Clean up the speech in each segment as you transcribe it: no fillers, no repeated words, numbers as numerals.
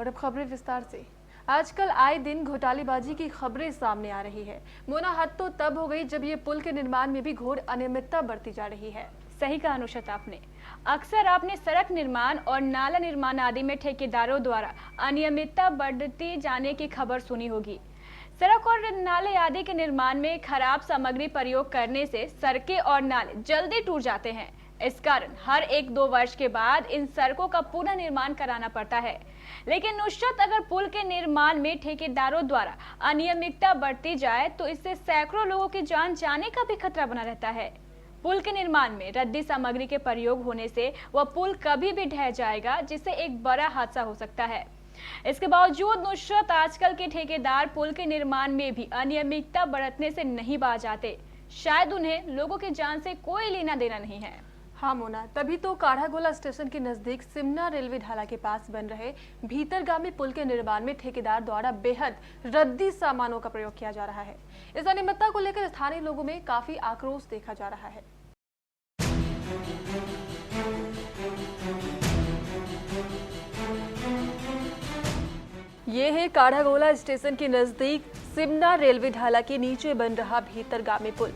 और अब खबरें विस्तार से। आजकल आए दिन घोटालेबाजी की खबरें सामने आ रही है। मोना, हद तो तब हो गई जब ये पुल के निर्माण में भी घोर अनियमितता बरती जा रही है। सही कहा अनुषत आपने। अक्सर आपने सड़क निर्माण और नाला निर्माण आदि में ठेकेदारों द्वारा अनियमितता बढ़ती जाने की खबर सुनी होगी। सड़क और नाले आदि के निर्माण में खराब सामग्री प्रयोग करने से सड़कें और नाले जल्दी टूट जाते हैं। इस कारण हर 1-2 वर्ष के बाद इन सड़कों का पुनः निर्माण कराना पड़ता है। लेकिन नुसरत, अगर पुल के निर्माण में ठेकेदारों द्वारा अनियमितता बढ़ती जाए तो इससे सैकड़ों लोगों की जान जाने का भी खतरा बना रहता है। पुल के निर्माण में रद्दी सामग्री के प्रयोग होने से वह पुल कभी भी ढह जाएगा, जिससे एक बड़ा हादसा हो सकता है। इसके बावजूद नुसरत, आजकल के ठेकेदार पुल के निर्माण में भी अनियमितता बरतने से नहीं बाज आते। शायद उन्हें लोगों की जान से कोई लेना देना नहीं है। हाँ मोना, तभी तो काढ़ागोला स्टेशन के नजदीक सिमना रेलवे ढाला के पास बन रहे भीतरगामी पुल के निर्माण में ठेकेदार द्वारा बेहद रद्दी सामानों का प्रयोग किया जा रहा है। इस अनियमितता को लेकर स्थानीय लोगों में काफी आक्रोश देखा जा रहा है। ये है काढ़ागोला स्टेशन के नजदीक सिमना रेलवे ढाला के नीचे बन रहा भीतरगामी पुल।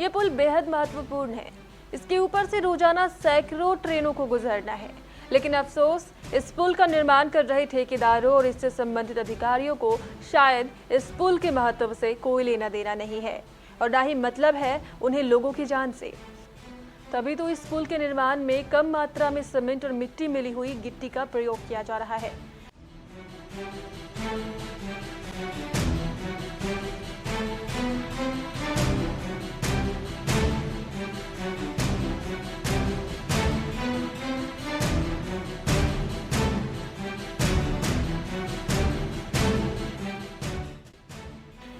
ये पुल बेहद महत्वपूर्ण है। इसके ऊपर से रोजाना सैकड़ों ट्रेनों को गुजरना है। लेकिन अफसोस, इस पुल का निर्माण कर रहे ठेकेदारों और इससे संबंधित अधिकारियों को शायद इस पुल के महत्व से कोई लेना देना नहीं है और ना ही मतलब है उन्हें लोगों की जान से। तभी तो इस पुल के निर्माण में कम मात्रा में सीमेंट और मिट्टी मिली हुई गिट्टी का प्रयोग किया जा रहा है।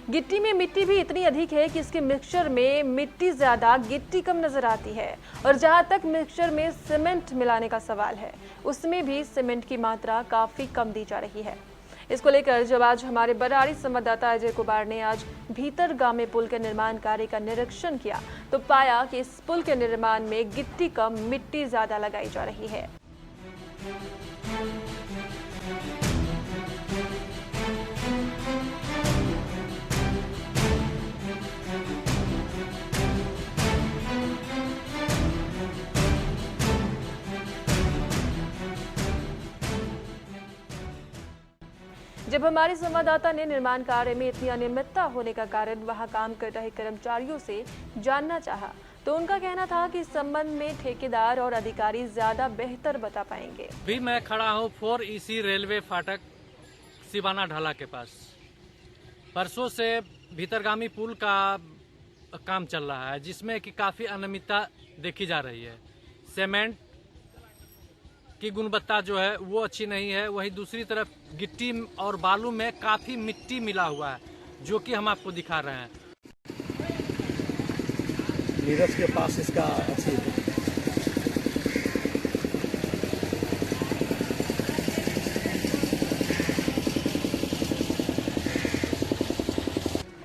गिट्टी में मिट्टी भी इतनी अधिक है कि इसके मिक्सचर में मिट्टी ज्यादा, गिट्टी कम नजर आती है। और जहां तक मिक्सचर में सीमेंट मिलाने का सवाल है, उसमें भी सीमेंट की मात्रा काफी कम दी जा रही है। इसको लेकर जब आज हमारे बराड़ी संवाददाता अजय कुमार ने आज भीतरगामी पुल के निर्माण कार्य का निरीक्षण किया तो पाया कि इस पुल के निर्माण में गिट्टी कम, मिट्टी ज्यादा लगाई जा रही है। जब हमारे संवाददाता ने निर्माण कार्य में इतनी अनियमितता होने का कारण वहां काम कर रहे कर्मचारियों से जानना चाहा तो उनका कहना था कि इस संबंध में ठेकेदार और अधिकारी ज्यादा बेहतर बता पाएंगे। भी मैं खड़ा हूं 4EC रेलवे फाटक सिवाना ढाला के पास। परसों से भीतरगामी पुल का काम चल रहा है, जिसमें कि काफी अनियमितता देखी जा रही है। सीमेंट की गुणवत्ता जो है वो अच्छी नहीं है। वहीं दूसरी तरफ गिट्टी और बालू में काफी मिट्टी मिला हुआ है, जो कि हम आपको दिखा रहे हैं। नीरज के पास इसका अच्छी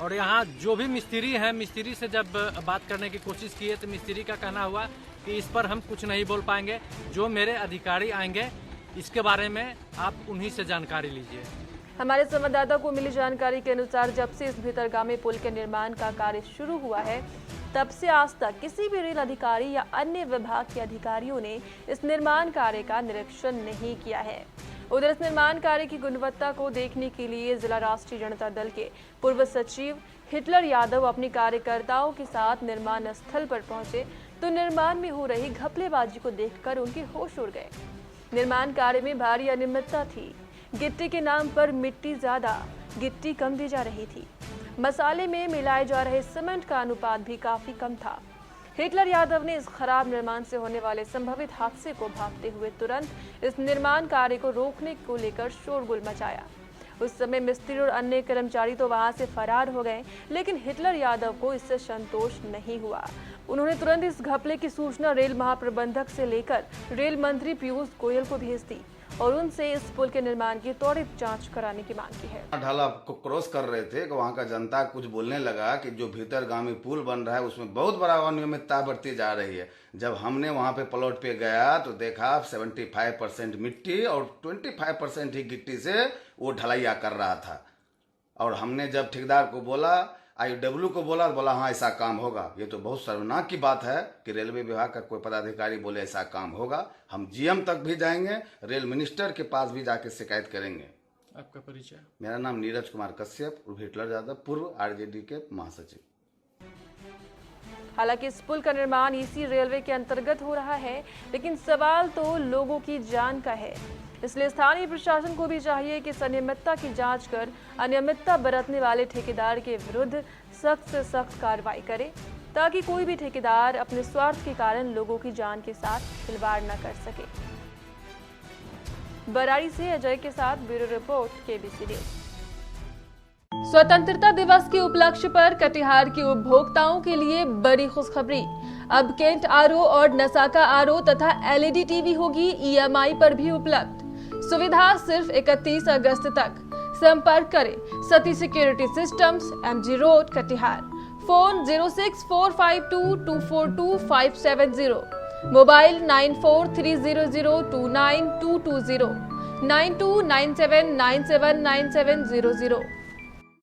और यहाँ जो भी मिस्त्री हैं, मिस्त्री से जब बात करने की कोशिश की है तो मिस्त्री का कहना हुआ कि इस पर हम कुछ नहीं बोल पाएंगे। जो मेरे अधिकारी आएंगे इसके बारे में आप उन्हीं से जानकारी लीजिए। हमारे संवाददाता को मिली जानकारी के अनुसार जब से इस भीतरगामी पुल के निर्माण का कार्य शुरू हुआ है, तब से आज तक किसी भी रेल अधिकारी या अन्य विभाग के अधिकारियों ने इस निर्माण कार्य का निरीक्षण नहीं किया है। उधर इस निर्माण कार्य की गुणवत्ता को देखने के लिए जिला राष्ट्रीय जनता दल के पूर्व सचिव हिटलर यादव अपने कार्यकर्ताओं के साथ निर्माण स्थल पर पहुंचे तो निर्माण में हो रही घपलेबाजी को देखकर उनके होश उड़ गए। निर्माण कार्य में भारी अनियमितता थी। गिट्टी के नाम पर मिट्टी ज्यादा, गिट्टी कम दी जा रही थी। मसाले में मिलाए जा रहे सीमेंट का अनुपात भी काफी कम था। हिटलर यादव ने इस खराब निर्माण से होने वाले संभावित हादसे को भांपते हुए तुरंत इस निर्माण कार्य को रोकने को लेकर शोरगुल मचाया। उस समय मिस्त्री और अन्य कर्मचारी तो वहां से फरार हो गए, लेकिन हिटलर यादव को इससे संतोष नहीं हुआ। उन्होंने तुरंत इस घपले की सूचना रेल महाप्रबंधक से लेकर रेल मंत्री पीयूष गोयल को भेज दी और उनसे इस पुल के निर्माण की त्वरित जांच कराने की मांग की है। ढाला को क्रॉस कर रहे थे कि वहाँ का जनता कुछ बोलने लगा कि जो भीतरगामी पुल बन रहा है उसमें बहुत बड़ा अनियमितता बढ़ती जा रही है। जब हमने वहाँ पे प्लॉट पे गया तो देखा 75% मिट्टी और 25% ही गिट्टी से वो ढलैया कर रहा था। और हमने जब ठेकेदार को बोला, IOW को बोला तो बोला हाँ ऐसा काम होगा। ये तो बहुत शर्मनाक की बात है कि रेलवे विभाग का कोई पदाधिकारी बोले ऐसा काम होगा। हम GM तक भी जाएंगे, रेल मिनिस्टर के पास भी जाके शिकायत करेंगे। आपका परिचय? मेरा नाम नीरज कुमार कश्यप, उर्फ हिटलर यादव, पूर्व RJD के महासचिव। हालांकि इस पुल का निर्माण इसी रेलवे के अंतर्गत हो रहा है, लेकिन सवाल तो लोगों की जान का है। इसलिए स्थानीय प्रशासन को भी चाहिए कि इस अनियमितता की जांच कर अनियमितता बरतने वाले ठेकेदार के विरुद्ध सख्त से सख्त कार्रवाई करे, ताकि कोई भी ठेकेदार अपने स्वार्थ के कारण लोगों की जान के साथ खिलवाड़ न कर सके। बराड़ी से अजय के साथ ब्यूरो रिपोर्ट, KBC न्यूज। स्वतंत्रता दिवस के उपलक्ष्य पर कटिहार के उपभोक्ताओं के लिए बड़ी खुशखबरी। अब केंट RO और नसाका RO तथा LED TV होगी EMI पर भी उपलब्ध। सुविधा सिर्फ 31 अगस्त तक। संपर्क करें Sati security systems, MG road, Katihar. Phone 064522422570, mobile 9430029220, 9297979700।